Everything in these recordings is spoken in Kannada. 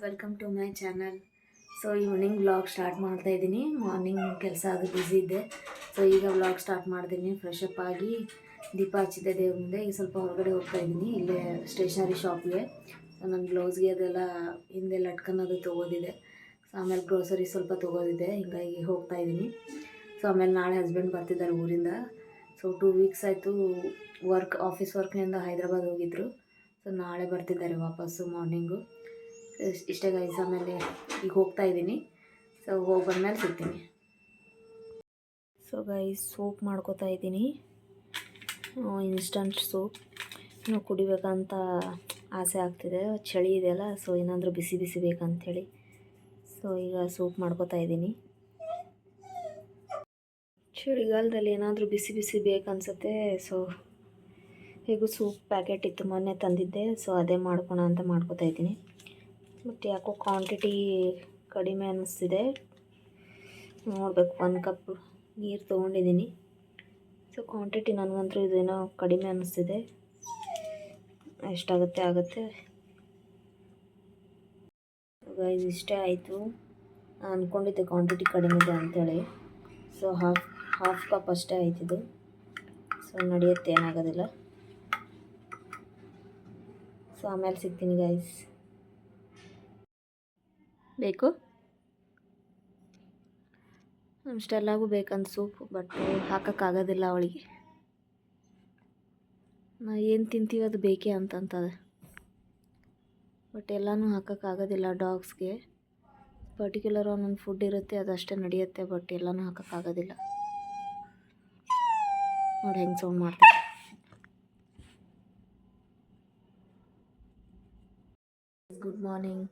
Welcome to my channel. So evening vlog start ಮಾಡ್ತಾ ಇದ್ದೀನಿ. ಮಾರ್ನಿಂಗ್ ಕೆಲಸ ಅದು ಬ್ಯುಸಿ ಇದ್ದೆ. ಸೊ ಈಗ ವ್ಲಾಗ್ ಸ್ಟಾರ್ಟ್ ಮಾಡಿದ್ದೀನಿ. ಫ್ರೆಶ್ ಅಪ್ ಆಗಿ ದೀಪ ಹಚ್ಚಿದ್ದೆ ದೇವ್ರ ಮುಂದೆ. ಈಗ ಸ್ವಲ್ಪ ಹೊರಗಡೆ ಹೋಗ್ತಾ ಇದ್ದೀನಿ, ಇಲ್ಲೇ ಸ್ಟೇಷನರಿ ಶಾಪ್ಗೆ. ಸೊ ನನ್ನ ಬ್ಲೌಸ್ಗೆ ಅದೆಲ್ಲ ಹಿಂದೆ ಲಟ್ಕನ್ನೋದು ತೊಗೋದಿದೆ. ಸೊ ಆಮೇಲೆ ಗ್ರೋಸರಿ ಸ್ವಲ್ಪ ತೊಗೋದಿದೆ, ಹಿಂಗಾಗಿ ಹೋಗ್ತಾ ಇದ್ದೀನಿ. ಸೊ ಆಮೇಲೆ ನಾಳೆ ಹಸ್ಬೆಂಡ್ ಬರ್ತಿದ್ದಾರೆ ಊರಿಂದ. ಸೊ 2 ವೀಕ್ಸ್ ಆಯಿತು ಆಫೀಸ್ ವರ್ಕ್ನಿಂದ ಹೈದ್ರಾಬಾದ್ ಹೋಗಿದ್ದರು. ಸೊ ನಾಳೆ ಬರ್ತಿದ್ದಾರೆ ವಾಪಸ್ಸು ಮಾರ್ನಿಂಗು. ಇಷ್ಟೇ ಗೈಸ್. ಆಮೇಲೆ ಈಗ ಹೋಗ್ತಾ ಇದ್ದೀನಿ. ಸೊ ಹೋಗಿ ಬಂದಮೇಲೆ ಸಿಗ್ತೀನಿ. ಸೊ ಗೈಸ್, ಸೂಪ್ ಮಾಡ್ಕೋತಾ ಇದ್ದೀನಿ, ಇನ್ಸ್ಟಂಟ್ ಸೂಪ್. ಇನ್ನು ಕುಡಿಬೇಕಂತ ಆಸೆ ಆಗ್ತಿದೆ, ಚಳಿ ಇದೆಯಲ್ಲ. ಸೊ ಏನಾದರೂ ಬಿಸಿ ಬಿಸಿ ಬೇಕಂಥೇಳಿ ಸೊ ಈಗ ಸೂಪ್ ಮಾಡ್ಕೋತಾ ಇದ್ದೀನಿ. ಚಳಿಗಾಲದಲ್ಲಿ ಏನಾದರೂ ಬಿಸಿ ಬಿಸಿ ಬೇಕನ್ಸುತ್ತೆ. ಸೊ ಹೇಗೂ ಸೂಪ್ ಪ್ಯಾಕೆಟ್ ಇತ್ತು, ಮೊನ್ನೆ ತಂದಿದ್ದೆ. ಸೊ ಅದೇ ಮಾಡ್ಕೊಳ ಅಂತ ಮಾಡ್ಕೋತಾ ಇದ್ದೀನಿ. ಬಟ್ ಯಾಕೋ ಕ್ವಾಂಟಿಟಿ ಕಡಿಮೆ ಅನ್ನಿಸ್ತಿದೆ. ನೋಡಬೇಕು. 1 ಕಪ್ ನೀರು ತೊಗೊಂಡಿದ್ದೀನಿ. ಸೊ ಕ್ವಾಂಟಿಟಿ ನನಗಂತೂ ಇದೇನೋ ಕಡಿಮೆ ಅನ್ನಿಸ್ತಿದೆ. ಎಷ್ಟಾಗುತ್ತೆ ಆಗುತ್ತೆ. ಗೈಸ್, ಇಷ್ಟೇ ಆಯಿತು. ನಾನು ಅಂದ್ಕೊಂಡಿದ್ದೆ ಕ್ವಾಂಟಿಟಿ ಕಡಿಮೆ ಇದೆ ಅಂಥೇಳಿ. ಸೊ ಹಾಫ್ ಕಪ್ ಅಷ್ಟೇ ಆಯ್ತಿದ್ದು. ಸೊ ನಡೆಯುತ್ತೆ, ಏನಾಗೋದಿಲ್ಲ. ಸೊ ಆಮೇಲೆ ಸಿಗ್ತೀನಿ ಗೈಸ್. ಬೇಕು ಅಷ್ಟೆಲ್ಲಗೂ ಬೇಕಂತ ಸೂಪ್, ಬಟ್ ಹಾಕೋಕ್ಕಾಗೋದಿಲ್ಲ ಅವಳಿಗೆ. ನಾವು ಏನು ತಿಂತೀವಿ ಅದು ಬೇಕೇ ಅಂತಂತದೆ. ಬಟ್ ಎಲ್ಲನೂ ಹಾಕೋಕ್ಕಾಗೋದಿಲ್ಲ. ಡಾಗ್ಸ್ಗೆ ಪರ್ಟಿಕ್ಯುಲರ್ ಒಂದೊಂದು ಫುಡ್ ಇರುತ್ತೆ, ಅದಷ್ಟೇ ನಡೆಯುತ್ತೆ. ಬಟ್ ಎಲ್ಲನೂ ಹಾಕೋಕ್ಕಾಗೋದಿಲ್ಲ. ನೋಡಿ ಹೆಂಗೆ ಸೌಂಡ್ ಮಾಡ್ತಾರೆ. Good morning.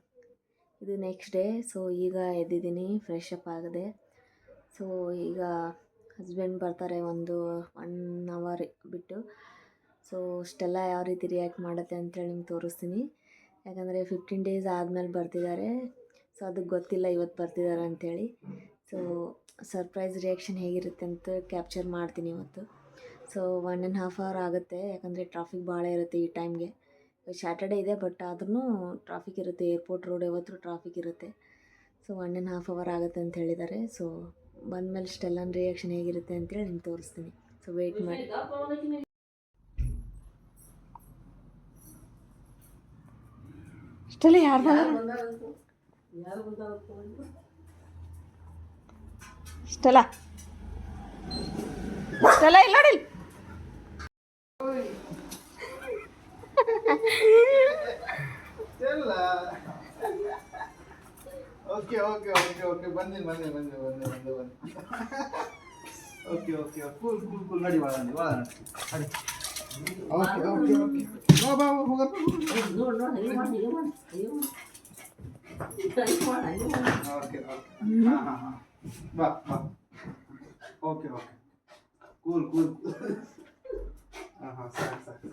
ಇದು ನೆಕ್ಸ್ಟ್ ಡೇ. ಸೊ ಈಗ ಎದ್ದಿದ್ದೀನಿ, ಫ್ರೆಶ್ ಅಪ್ ಆಗಿದೆ. ಸೊ ಈಗ ಹಸ್ಬೆಂಡ್ ಬರ್ತಾರೆ ಒಂದು 1 ಅವರ್ ಬಿಟ್ಟು. ಸೊ ಅಷ್ಟೆಲ್ಲ ಯಾವ ರೀತಿ ರಿಯಾಕ್ಟ್ ಮಾಡುತ್ತೆ ಅಂತೇಳಿ ನಿಮ್ಗೆ ತೋರಿಸ್ತೀನಿ. ಯಾಕಂದರೆ 15 ಡೇಸ್ ಆದಮೇಲೆ ಬರ್ತಿದ್ದಾರೆ. ಸೊ ಅದಕ್ಕೆ ಗೊತ್ತಿಲ್ಲ ಇವತ್ತು ಬರ್ತಿದ್ದಾರೆ ಅಂಥೇಳಿ. ಸೊ ಸರ್ಪ್ರೈಸ್ ರಿಯಾಕ್ಷನ್ ಹೇಗಿರುತ್ತೆ ಅಂತ ಕ್ಯಾಪ್ಚರ್ ಮಾಡ್ತೀನಿ ಇವತ್ತು. ಸೊ 1.5 ಅವರ್ ಆಗುತ್ತೆ, ಯಾಕಂದರೆ ಟ್ರಾಫಿಕ್ ಭಾಳ ಇರುತ್ತೆ ಈ ಟೈಮ್ಗೆ. ಸ್ಯಾಟರ್ಡೇ ಇದೆ, ಬಟ್ ಆದ್ರೂ ಟ್ರಾಫಿಕ್ ಇರುತ್ತೆ. ಏರ್ಪೋರ್ಟ್ ರೋಡ್ ಯಾವತ್ತೂ ಟ್ರಾಫಿಕ್ ಇರುತ್ತೆ. ಸೊ 1.5 ಅವರ್ ಆಗುತ್ತೆ ಅಂತ ಹೇಳಿದ್ದಾರೆ. ಸೊ ಬಂದಮೇಲೆ ಸ್ಟೆಲ್ಲನ್ ರಿಯಾಕ್ಷನ್ ಹೇಗಿರುತ್ತೆ ಅಂತೇಳಿ ನಿಮ್ಗೆ ತೋರಿಸ್ತೀನಿ. ಸೊ ವೆಯ್ಟ್ ಮಾಡಿ. ಸ್ಟೆಲ್ಲ ಯಾರು ಸ್ಟೆಲ್ಲ ಸ್ಟೆಲ್ಲ ಇಲ್ಲ ನೋಡಿ. ಓಕೆ ಓಕೆ ಓಕೆ ಓಕೆ ಬಂದಿನಿ okay okay cool cool cool ನಡಿ ಒಳ ನಡಿ ಓಕೆ ಓಕೆ ಓಕೆ ಬಾ ಬಾ ಹೋಗಪ್ಪ. ಓಕೆ ಓಕೆ ಹಾಂ ಬಾ ಬಾ. ಓಕೆ ಓಕೆ ಕೂಲ್ ಕೂಲ್ ಹಾಂ ಸಾಕು ಸಾಕು.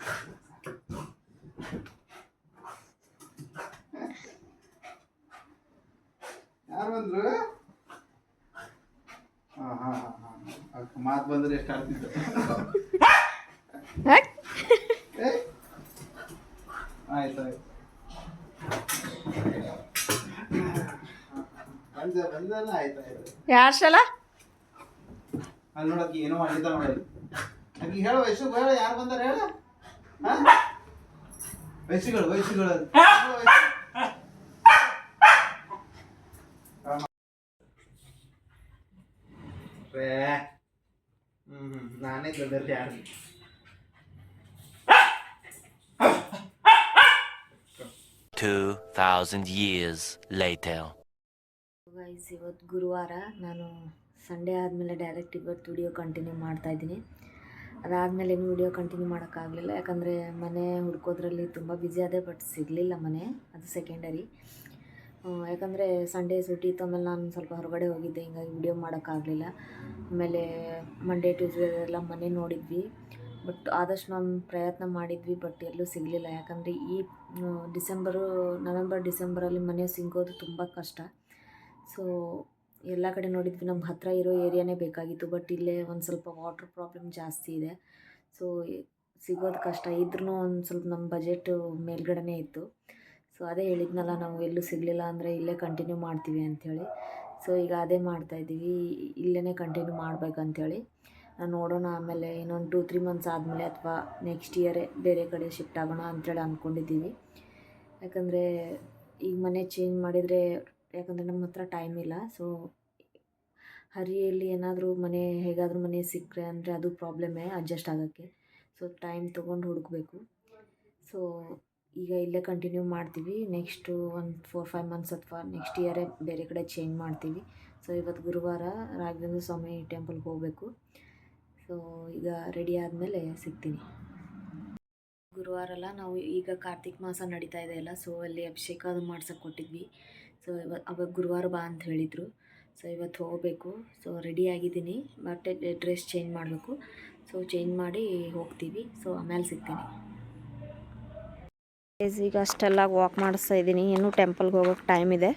ಯಾರು ಬಂದ್ರು? ಮಾತು ಬಂದ್ರೆ ಎಷ್ಟು ಆಡ್ತಿದ್ದು. ಆಯ್ತು ಆಯ್ತು ಬಂದಲ್ಲ. ಆಯ್ತು ಆಯ್ತು. ಯಾರು ಸಲ ಅಲ್ಲಿ ನೋಡಕ್ಕೆ ಏನೋ ಮಾಡಿದ್ದ ನೋಡಿ. ಆಕಿ ಹೇಳು, ವಯಸ್ಸು ಹೇಳ, ಯಾರು ಬಂದಾರ ಹೇಳ. ವಯಸ್ಸುಗಳು ನಾನೇ ದೊಡ್ಡಲ್ಲಿ ಯಾರು. years later. ಗೈಸ್, ಇವತ್ತು ಗುರುವಾರ. ನಾನು ಸಂಡೇ ಆದಮೇಲೆ ಡೈರೆಕ್ಟ್ ಇವತ್ತು ವಿಡಿಯೋ ಕಂಟಿನ್ಯೂ ಮಾಡ್ತಾಯಿದ್ದೀನಿ. ಅದಾದಮೇಲೆ ಏನು ವಿಡಿಯೋ ಕಂಟಿನ್ಯೂ ಮಾಡೋಕ್ಕಾಗಲಿಲ್ಲ, ಯಾಕಂದರೆ ಮನೆ ಹುಡ್ಕೋದ್ರಲ್ಲಿ ತುಂಬ ಬ್ಯುಸಿ ಆದೆ. ಬಟ್ ಸಿಗಲಿಲ್ಲ ಮನೆ, ಅದು ಸೆಕೆಂಡರಿ. ಯಾಕಂದರೆ ಸಂಡೇ ಸುಟಿ ಇತ್ತು. ಆಮೇಲೆ ನಾನು ಸ್ವಲ್ಪ ಹೊರಗಡೆ ಹೋಗಿದ್ದೆ, ಹಿಂಗಾಗಿ ವಿಡಿಯೋ ಮಾಡೋಕ್ಕಾಗಲಿಲ್ಲ. ಆಮೇಲೆ ಮಂಡೇ ಟ್ಯೂಸ್ಡೇ ಎಲ್ಲ ಮನೆ ನೋಡಿದ್ವಿ. ಬಟ್ ಆದಷ್ಟು ನಾನು ಪ್ರಯತ್ನ ಮಾಡಿದ್ವಿ, ಬಟ್ ಎಲ್ಲೂ ಸಿಗಲಿಲ್ಲ. ಯಾಕಂದರೆ ಈ ನವೆಂಬರ್ ಡಿಸೆಂಬರಲ್ಲಿ ಮನೆ ಸಿಗೋದು ತುಂಬ ಕಷ್ಟ. ಸೊ ಎಲ್ಲ ಕಡೆ ನೋಡಿದ್ವಿ, ನಮ್ಗೆ ಹತ್ತಿರ ಇರೋ ಏರಿಯಾನೇ ಬೇಕಾಗಿತ್ತು. ಬಟ್ ಇಲ್ಲೇ ಒಂದು ಸ್ವಲ್ಪ ವಾಟ್ರ್ ಪ್ರಾಬ್ಲಮ್ ಜಾಸ್ತಿ ಇದೆ. ಸೊ ಸಿಗೋದು ಕಷ್ಟ. ಇದ್ರೂ ಒಂದು ಸ್ವಲ್ಪ ನಮ್ಮ ಬಜೆಟ್ ಮೇಲ್ಗಡೆನೇ ಇತ್ತು. ಸೊ ಅದೇ ಹೇಳಿದ್ನಲ್ಲ, ನಾವು ಎಲ್ಲೂ ಸಿಗಲಿಲ್ಲ ಅಂದರೆ ಇಲ್ಲೇ ಕಂಟಿನ್ಯೂ ಮಾಡ್ತೀವಿ ಅಂಥೇಳಿ. ಸೊ ಈಗ ಅದೇ ಮಾಡ್ತಾಯಿದ್ದೀವಿ, ಇಲ್ಲೇ ಕಂಟಿನ್ಯೂ ಮಾಡ್ಬೇಕಂಥೇಳಿ. ನೋಡೋಣ, ಆಮೇಲೆ ಇನ್ನೊಂದು 2-3 ಮಂತ್ಸ್ ಆದಮೇಲೆ ಅಥವಾ ನೆಕ್ಸ್ಟ್ ಇಯರೇ ಬೇರೆ ಕಡೆ ಶಿಫ್ಟ್ ಆಗೋಣ ಅಂಥೇಳಿ ಅಂದ್ಕೊಂಡಿದ್ದೀವಿ. ಯಾಕಂದರೆ ಈಗ ಮನೆ ಚೇಂಜ್ ಮಾಡಿದರೆ, ಯಾಕಂದರೆ ನಮ್ಮ ಹತ್ರ ಟೈಮ್ ಇಲ್ಲ. ಸೊ ಹರಿಯಲ್ಲಿ ಏನಾದರೂ ಹೇಗಾದರೂ ಮನೆ ಸಿಕ್ಕರೆ ಅಂದರೆ ಅದು ಪ್ರಾಬ್ಲಮ್ಮೇ ಅಡ್ಜಸ್ಟ್ ಆಗೋಕ್ಕೆ. ಸೊ ಟೈಮ್ ತೊಗೊಂಡು ಹುಡುಕಬೇಕು. ಸೊ ಈಗ ಇಲ್ಲೇ ಕಂಟಿನ್ಯೂ ಮಾಡ್ತೀವಿ. ನೆಕ್ಸ್ಟು ಒಂದು 4-5 ಮಂತ್ಸ್ ಅಥವಾ ನೆಕ್ಸ್ಟ್ ಇಯರೇ ಬೇರೆ ಕಡೆ ಚೇಂಜ್ ಮಾಡ್ತೀವಿ. ಸೊ ಇವತ್ತು ಗುರುವಾರ ರಾಘವೇಂದ್ರ ಸ್ವಾಮಿ ಟೆಂಪಲ್ಗೆ ಹೋಗಬೇಕು. ಸೊ ಈಗ ರೆಡಿ ಆದಮೇಲೆ ಸಿಗ್ತೀನಿ. ಗುರುವಾರ ನಾವು ಈಗ ಕಾರ್ತಿಕ್ ಮಾಸ ನಡೀತಾ ಇದೆ ಅಲ್ಲ, ಸೊ ಅಲ್ಲಿ ಅಭಿಷೇಕ ಅದು ಮಾಡ್ಸೋಕೆ ಕೊಟ್ಟಿದ್ವಿ. ಸೊ ಅವಾಗ ಗುರುವಾರ ಬಾ ಅಂತ ಹೇಳಿದರು. ಸೊ ಇವತ್ತು ಹೋಗಬೇಕು. ಸೊ ರೆಡಿ ಆಗಿದ್ದೀನಿ, ಬಟ್ ಡ್ರೆಸ್ ಚೇಂಜ್ ಮಾಡಬೇಕು. ಸೊ ಚೇಂಜ್ ಮಾಡಿ ಹೋಗ್ತೀವಿ. ಸೊ ಆಮೇಲೆ ಸಿಗ್ತೀನಿ. ಈಗ ಅಷ್ಟೆಲ್ಲ ವಾಕ್ ಮಾಡಿಸ್ತಾ ಇದ್ದೀನಿ, ಇನ್ನೂ ಟೆಂಪಲ್ಗೆ ಹೋಗೋಕ್ಕೆ ಟೈಮ್ ಇದೆ.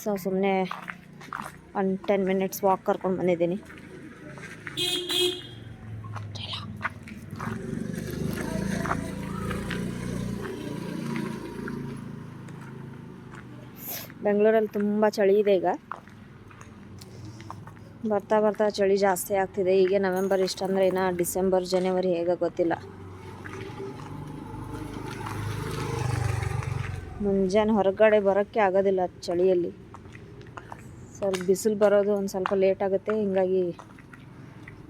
ಸೊ ಸುಮ್ಮನೆ ಒಂದು 10 ಮಿನಿಟ್ಸ್ ವಾಕ್ ಕರ್ಕೊಂಡು ಬಂದಿದ್ದೀನಿ. ಬೆಂಗಳೂರಲ್ಲಿ ತುಂಬ ಚಳಿ ಇದೆ. ಈಗ ಬರ್ತಾ ಬರ್ತಾ ಚಳಿ ಜಾಸ್ತಿ ಆಗ್ತಿದೆ. ಈಗ ನವೆಂಬರ್ ಇಷ್ಟಂದರೆ ಇನ್ನು ಡಿಸೆಂಬರ್ ಜನವರಿ ಹೇಗೆ ಗೊತ್ತಿಲ್ಲ. ಮುಂಜಾನೆ ಹೊರಗಡೆ ಬರೋಕ್ಕೆ ಆಗೋದಿಲ್ಲ ಚಳಿಯಲ್ಲಿ. ಸ್ವಲ್ಪ ಬಿಸಿಲು ಬರೋದು ಒಂದು ಸ್ವಲ್ಪ ಲೇಟ್ ಆಗುತ್ತೆ, ಹೀಗಾಗಿ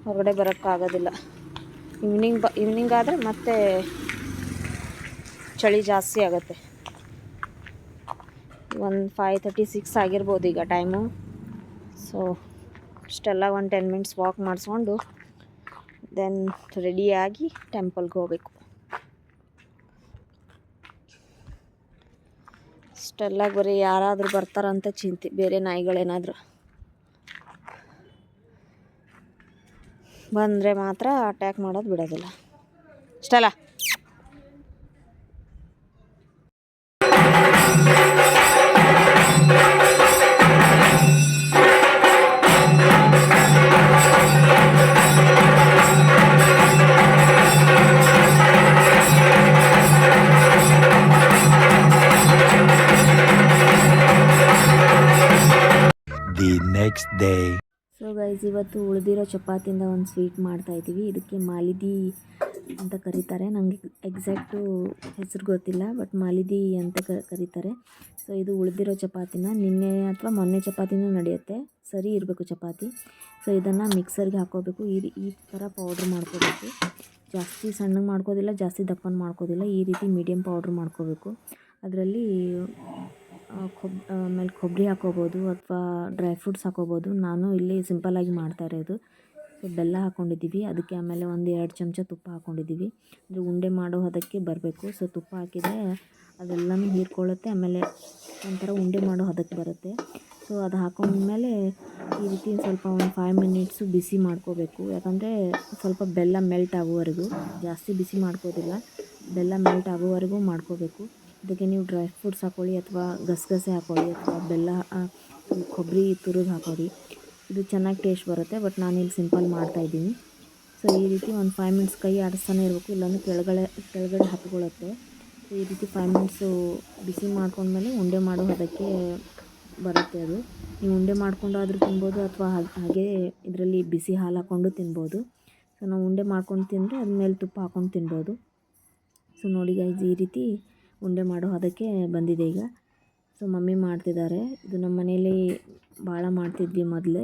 ಹೊರಗಡೆ ಬರೋಕ್ಕಾಗೋದಿಲ್ಲ. ಈವ್ನಿಂಗ್ ಆದರೆ ಮತ್ತೆ ಚಳಿ ಜಾಸ್ತಿ ಆಗುತ್ತೆ. ಒಂದು 5:36 ಆಗಿರ್ಬೋದು ಈಗ ಟೈಮು. ಸೊ ಇಷ್ಟೆಲ್ಲ ಒಂದು 10 ಮಿನಿಟ್ಸ್ ವಾಕ್ ಮಾಡಿಸ್ಕೊಂಡು ದೆನ್ ರೆಡಿಯಾಗಿ ಟೆಂಪಲ್ಗೆ ಹೋಗಬೇಕು. ಇಷ್ಟೆಲ್ಲ ಬರೀ ಯಾರಾದರೂ ಬರ್ತಾರಂತ ಚಿಂತೆ, ಬೇರೆ ನಾಯಿಗಳೇನಾದರೂ ಬಂದರೆ ಮಾತ್ರ ಅಟ್ಯಾಕ್ ಮಾಡೋದು ಬಿಡೋದಿಲ್ಲ. ಇಷ್ಟಲ್ಲ The next day. So guys, ಇವತ್ತು ಉಳಿದಿರೋ ಚಪಾತಿಯಿಂದ ಒಂದು ಸ್ವೀಟ್ ಮಾಡ್ತಾಯಿದ್ದೀವಿ. ಇದಕ್ಕೆ ಮಾಲಿದಿ ಅಂತ ಕರೀತಾರೆ. ನನಗೆ ಎಕ್ಸಾಕ್ಟು ಹೆಸರು ಗೊತ್ತಿಲ್ಲ, ಬಟ್ ಮಾಲಿದಿ ಅಂತ ಕರೀತಾರೆ. ಸೊ ಇದು ಉಳಿದಿರೋ ಚಪಾತಿನ ನಿನ್ನೆ ಅಥವಾ ಮೊನ್ನೆ ಚಪಾತಿನೂ ನಡೆಯುತ್ತೆ, ಸರಿ ಇರಬೇಕು ಚಪಾತಿ. ಸೊ ಇದನ್ನು ಮಿಕ್ಸರ್ಗೆ ಹಾಕ್ಕೋಬೇಕು. ಈ ಥರ ಪೌಡ್ರ್ ಮಾಡ್ಕೋಬೇಕು. ಜಾಸ್ತಿ ಸಣ್ಣಗೆ ಮಾಡ್ಕೋದಿಲ್ಲ, ಜಾಸ್ತಿ ದಪ್ಪನ ಮಾಡ್ಕೋದಿಲ್ಲ. ಈ ರೀತಿ ಮೀಡಿಯಮ್ ಪೌಡ್ರ್ ಮಾಡ್ಕೋಬೇಕು. ಅದರಲ್ಲಿ ಆಮೇಲೆ ಕೊಬ್ಬರಿ ಹಾಕ್ಕೋಬೋದು ಅಥವಾ ಡ್ರೈ ಫ್ರೂಟ್ಸ್ ಹಾಕ್ಕೋಬೋದು. ನಾನು ಇಲ್ಲಿ ಸಿಂಪಲ್ಲಾಗಿ ಮಾಡ್ತಾ ಇರೋದು. ಸೊ ಬೆಲ್ಲ ಹಾಕ್ಕೊಂಡಿದ್ದೀವಿ, ಅದಕ್ಕೆ ಆಮೇಲೆ 1-2 ಚಮಚ ತುಪ್ಪ ಹಾಕ್ಕೊಂಡಿದ್ದೀವಿ. ಅಂದರೆ ಉಂಡೆ ಮಾಡೋ ಹದಕ್ಕೆ ಬರಬೇಕು. ಸೊ ತುಪ್ಪ ಹಾಕಿದರೆ ಅದೆಲ್ಲನೂ ಹೀರ್ಕೊಳ್ಳುತ್ತೆ, ಆಮೇಲೆ ಒಂಥರ ಉಂಡೆ ಮಾಡೋ ಹದಕ್ಕೆ ಬರುತ್ತೆ. ಸೊ ಅದು ಹಾಕೊಂಡ್ಮೇಲೆ ಈ ರೀತಿ ಸ್ವಲ್ಪ ಒಂದು 5 ಮಿನಿಟ್ಸು ಬಿಸಿ ಮಾಡ್ಕೋಬೇಕು. ಯಾಕಂದರೆ ಸ್ವಲ್ಪ ಬೆಲ್ಲ ಮೆಲ್ಟ್ ಆಗೋವರೆಗೂ, ಜಾಸ್ತಿ ಬಿಸಿ ಮಾಡ್ಕೋದಿಲ್ಲ, ಬೆಲ್ಲ ಮೆಲ್ಟ್ ಆಗೋವರೆಗೂ ಮಾಡ್ಕೋಬೇಕು. ಇದಕ್ಕೆ ನೀವು ಡ್ರೈ ಫ್ರೂಟ್ಸ್ ಹಾಕ್ಕೊಳ್ಳಿ ಅಥವಾ ಗಸಗಸೆ ಹಾಕ್ಕೊಳ್ಳಿ ಅಥವಾ ಬೆಲ್ಲ ಕೊಬ್ಬರಿ ತುರಿದು ಹಾಕೊಳ್ಳಿ, ಇದು ಚೆನ್ನಾಗಿ ಟೇಸ್ಟ್ ಬರುತ್ತೆ. ಬಟ್ ನಾನಿಲ್ಲಿ ಸಿಂಪಲ್ ಮಾಡ್ತಾಯಿದ್ದೀನಿ. ಸೊ ಈ ರೀತಿ ಒಂದು 5 ಮಿನಿಟ್ಸ್ ಕೈ ಆಡಿಸ್ತಾನೆ ಇರಬೇಕು, ಇಲ್ಲಾಂದರೆ ಕೆಳಗಡೆ ಹತ್ಕೊಳ್ಳುತ್ತೆ. ಸೊ ಈ ರೀತಿ 5 ಮಿನಿಟ್ಸು ಬಿಸಿ ಮಾಡ್ಕೊಂಡ್ಮೇಲೆ ಉಂಡೆ ಮಾಡೋ ಅದಕ್ಕೆ ಬರುತ್ತೆ. ಅದು ನೀವು ಉಂಡೆ ಮಾಡ್ಕೊಂಡಾದರೂ ತಿನ್ಬೋದು ಅಥವಾ ಹಾಗೆ ಇದರಲ್ಲಿ ಬಿಸಿ ಹಾಲು ಹಾಕ್ಕೊಂಡು ತಿನ್ಬೋದು. ಸೊ ನಾವು ಉಂಡೆ ಮಾಡ್ಕೊಂಡು ತಿಂದರೆ ಅದ್ಮೇಲೆ ತುಪ್ಪ ಹಾಕ್ಕೊಂಡು ತಿನ್ಬೋದು. ಸೊ ನೋಡಿ ಗೈಸ್, ಈ ರೀತಿ ಉಂಡೆ ಮಾಡೋ ಅದಕ್ಕೆ ಬಂದಿದೆ ಈಗ. ಸೊ ಮಮ್ಮಿ ಮಾಡ್ತಿದ್ದಾರೆ. ಇದು ನಮ್ಮ ಮನೇಲಿ ಭಾಳ ಮಾಡ್ತಿದ್ವಿ ಮೊದಲೇ.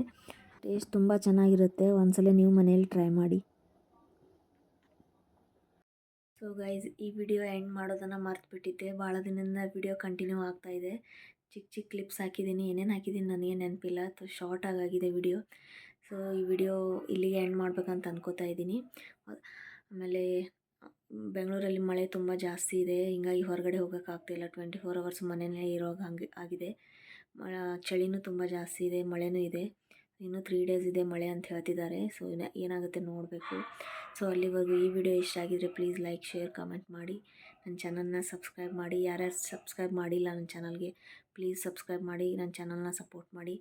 ಟೇಸ್ಟ್ ತುಂಬ ಚೆನ್ನಾಗಿರುತ್ತೆ. ಒಂದ್ಸಲ ನೀವು ಮನೇಲಿ ಟ್ರೈ ಮಾಡಿ. ಸೊ ಗೈಸ್, ಈ ವಿಡಿಯೋ ಎಂಡ್ ಮಾಡೋದನ್ನು ಮರ್ತುಬಿಟ್ಟಿದ್ದೆ. ಭಾಳ ದಿನದಿಂದ ವಿಡಿಯೋ ಕಂಟಿನ್ಯೂ ಆಗ್ತಾಯಿದೆ. ಚಿಕ್ಕ ಕ್ಲಿಪ್ಸ್ ಹಾಕಿದ್ದೀನಿ, ಏನೇನು ಹಾಕಿದ್ದೀನಿ ನನಗೆ ನೆನಪಿಲ್ಲ. ಶಾರ್ಟ್ ಆಗಿದೆ ವಿಡಿಯೋ. ಸೊ ಈ ವಿಡಿಯೋ ಇಲ್ಲಿಗೆ ಎಂಡ್ ಮಾಡ್ಬೇಕಂತ ಅನ್ಕೋತಾ ಇದ್ದೀನಿ. ಆಮೇಲೆ ಬೆಂಗಳೂರಲ್ಲಿ ಮಳೆ ತುಂಬ ಜಾಸ್ತಿ ಇದೆ, ಹೀಗಾಗಿ ಹೊರಗಡೆ ಹೋಗೋಕ್ಕಾಗ್ತಾಯಿಲ್ಲ. 24 ಅವರ್ಸ್ ಮನೆಯಲ್ಲೇ ಹಂಗೆ ಆಗಿದೆ. ಚಳಿನೂ ತುಂಬ ಜಾಸ್ತಿ ಇದೆ, ಮಳೆನೂ ಇದೆ. ಇನ್ನೂ 3 ಡೇಸ್ ಇದೆ ಮಳೆ ಅಂತ ಹೇಳ್ತಿದ್ದಾರೆ. ಸೊ ಏನಾಗುತ್ತೆ ನೋಡಬೇಕು. ಸೊ ಅಲ್ಲಿವರೆಗೂ ಈ ವಿಡಿಯೋ ಇಷ್ಟ ಆಗಿದರೆ ಪ್ಲೀಸ್ ಲೈಕ್, ಶೇರ್, ಕಮೆಂಟ್ ಮಾಡಿ. ನನ್ನ ಚಾನಲ್ನ ಸಬ್ಸ್ಕ್ರೈಬ್ ಮಾಡಿ. ಯಾರ್ಯಾರು ಸಬ್ಸ್ಕ್ರೈಬ್ ಮಾಡಿಲ್ಲ ನನ್ನ ಚಾನಲ್ಗೆ, ಪ್ಲೀಸ್ ಸಬ್ಸ್ಕ್ರೈಬ್ ಮಾಡಿ, ನನ್ನ ಚಾನಲ್ನ ಸಪೋರ್ಟ್ ಮಾಡಿ.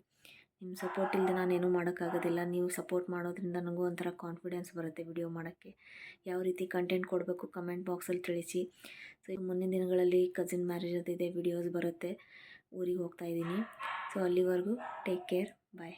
ನಿಮ್ಮ ಸಪೋರ್ಟ್ ಇಲ್ಲದೆ ನಾನೇನೂ ಮಾಡೋಕ್ಕಾಗೋದಿಲ್ಲ. ನೀವು ಸಪೋರ್ಟ್ ಮಾಡೋದ್ರಿಂದ ನನಗೂ ಒಂಥರ ಕಾನ್ಫಿಡೆನ್ಸ್ ಬರುತ್ತೆ ವಿಡಿಯೋ ಮಾಡೋಕ್ಕೆ. ಯಾವ ರೀತಿ ಕಂಟೆಂಟ್ ಕೊಡಬೇಕು ಕಮೆಂಟ್ ಬಾಕ್ಸಲ್ಲಿ ತಿಳಿಸಿ. ಸೊ ಮುಂದಿನ ದಿನಗಳಲ್ಲಿ ಕಸಿನ್ ಮ್ಯಾರೇಜ್ ಅದಿದೆ, ವಿಡಿಯೋಸ್ ಬರುತ್ತೆ. ಊರಿಗೆ ಹೋಗ್ತಾಯಿದ್ದೀನಿ. ಸೊ ಅಲ್ಲಿವರೆಗೂ ಟೇಕ್ ಕೇರ್, ಬಾಯ್.